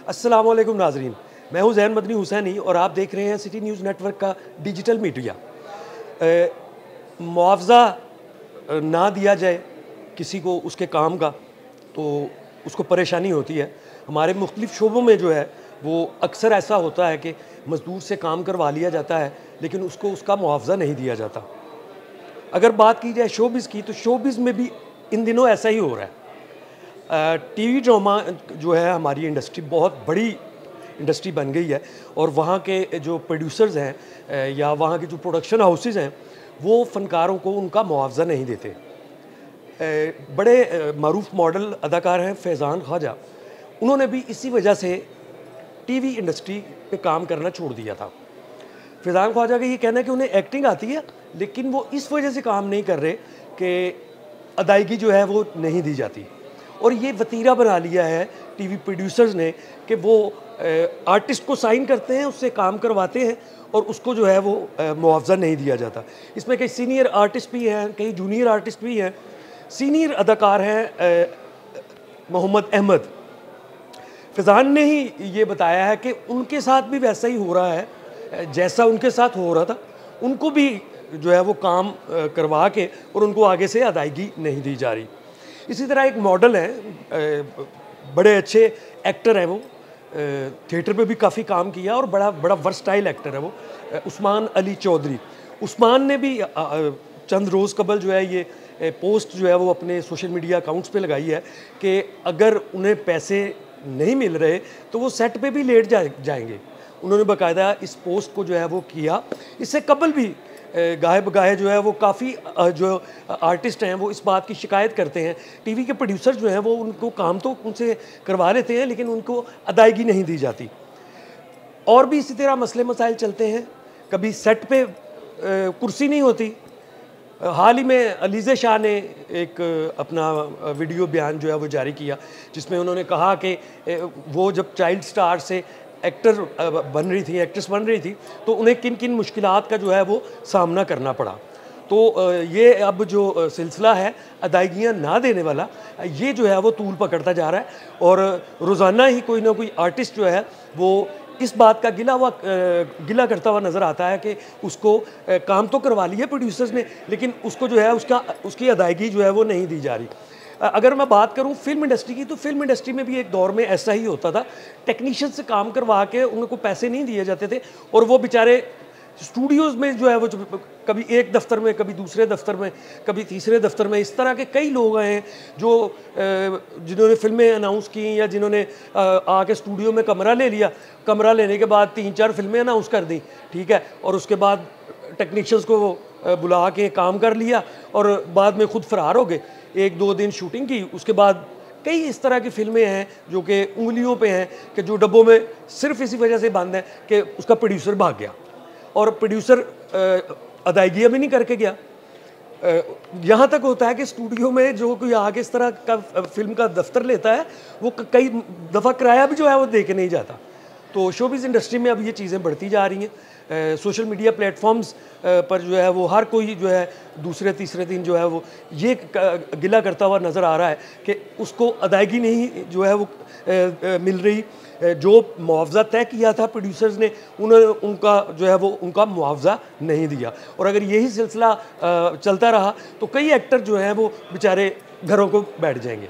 अस्सलाम वालेकुम नाजरीन, मैं हूं ज़ैन मदनी हुसैनी और आप देख रहे हैं सिटी न्यूज़ नेटवर्क का डिजिटल मीडिया। मुआवजा ना दिया जाए किसी को उसके काम का तो उसको परेशानी होती है। हमारे मुख्तलिफ़ शोबों में जो है वो अक्सर ऐसा होता है कि मज़दूर से काम करवा लिया जाता है लेकिन उसको उसका मुआवजा नहीं दिया जाता। अगर बात की जाए शोबिज़ की, तो शोबिज़ में भी इन दिनों ऐसा ही हो रहा है। टीवी ड्रामा जो है हमारी इंडस्ट्री बहुत बड़ी इंडस्ट्री बन गई है और वहाँ के जो प्रोड्यूसर्स हैं या वहाँ के जो प्रोडक्शन हाउसेस हैं वो फ़नकारों को उनका मुआवजा नहीं देते। बड़े मारूफ मॉडल अदाकार हैं फैज़ान ख्वाजा, उन्होंने भी इसी वजह से टीवी इंडस्ट्री पे काम करना छोड़ दिया था। फैज़ान ख्वाजा का ये कहना है कि उन्हें एक्टिंग आती है लेकिन वो इस वजह से काम नहीं कर रहे कि अदायगी जो है वो नहीं दी जाती। और ये वतीरा बना लिया है टीवी प्रोड्यूसर्स ने कि वो आर्टिस्ट को साइन करते हैं, उससे काम करवाते हैं और उसको जो है वो मुआवजा नहीं दिया जाता। इसमें कई सीनियर आर्टिस्ट भी हैं, कई जूनियर आर्टिस्ट भी हैं। सीनियर अदाकार हैं मोहम्मद अहमद। फैज़ान ने ही ये बताया है कि उनके साथ भी वैसा ही हो रहा है जैसा उनके साथ हो रहा था। उनको भी जो है वो काम करवा के और उनको आगे से अदायगी नहीं दी जा रही। इसी तरह एक मॉडल है, बड़े अच्छे एक्टर हैं वो, थिएटर पे भी काफ़ी काम किया और बड़ा वर्सटाइल एक्टर है वो, उस्मान अली चौधरी। उस्मान ने भी चंद रोज़ कबल जो है ये पोस्ट जो है वो अपने सोशल मीडिया अकाउंट्स पे लगाई है कि अगर उन्हें पैसे नहीं मिल रहे तो वो सेट पे भी लेट जाएंगे। उन्होंने बाकायदा इस पोस्ट को जो है वो किया। इससे कबल भी गाहे बगाहे जो है वो काफ़ी जो आर्टिस्ट हैं वो इस बात की शिकायत करते हैं। टीवी के प्रोड्यूसर जो हैं वो उनको काम तो उनसे करवा लेते हैं लेकिन उनको अदायगी नहीं दी जाती। और भी इसी तरह मसले मसाइल चलते हैं। कभी सेट पे कुर्सी नहीं होती। हाल ही में अलीज़े शाह ने एक अपना वीडियो बयान जो है वो जारी किया जिसमें उन्होंने कहा कि वो जब चाइल्ड स्टार से एक्ट्रेस बन रही थी तो उन्हें किन किन मुश्किलात का जो है वो सामना करना पड़ा। तो ये अब जो सिलसिला है अदायगियाँ ना देने वाला, ये जो है वो तूल पकड़ता जा रहा है और रोज़ाना ही कोई ना कोई आर्टिस्ट जो है वो इस बात का गिला करता हुआ नज़र आता है कि उसको काम तो करवा लिया प्रोड्यूसर्स ने लेकिन उसको जो है उसकी अदायगी जो है वो नहीं दी जा रही। अगर मैं बात करूं फिल्म इंडस्ट्री की, तो फिल्म इंडस्ट्री में भी एक दौर में ऐसा ही होता था। टेक्नीशियन से काम करवा के उनको पैसे नहीं दिए जाते थे और वो बेचारे स्टूडियोज़ में जो है वो कभी एक दफ्तर में, कभी दूसरे दफ्तर में, कभी तीसरे दफ्तर में, इस तरह के कई लोग आए हैं जो जिन्होंने फिल्में अनाउंस की या जिन्होंने आके स्टूडियो में कमरा ले लिया। कमरा लेने के बाद 3-4 फिल्में अनाउंस कर दी, ठीक है, और उसके बाद टेक्नीशियंस को बुला के काम कर लिया और बाद में खुद फरार हो गए। 1-2 दिन शूटिंग की, उसके बाद कई इस तरह की फिल्में हैं जो कि उंगलियों पे हैं कि जो डब्बों में सिर्फ इसी वजह से बंद है कि उसका प्रोड्यूसर भाग गया और प्रोड्यूसर अदायगियाँ भी नहीं करके गया। यहाँ तक होता है कि स्टूडियो में जो कोई आगे इस तरह का फिल्म का दफ्तर लेता है वो कई दफ़ा किराया भी जो है वो दे के नहीं जाता। तो शोबिज़ इंडस्ट्री में अब ये चीज़ें बढ़ती जा रही हैं। सोशल मीडिया प्लेटफॉर्म्स पर जो है वो हर कोई जो है दूसरे तीसरे दिन जो है वो ये गिला करता हुआ नज़र आ रहा है कि उसको अदायगी नहीं जो है वो मिल रही। जो मुआवजा तय किया था प्रोड्यूसर्स ने उनका जो है वो उनका मुआवजा नहीं दिया और अगर यही सिलसिला चलता रहा तो कई एक्टर जो हैं वो बेचारे घरों को बैठ जाएंगे।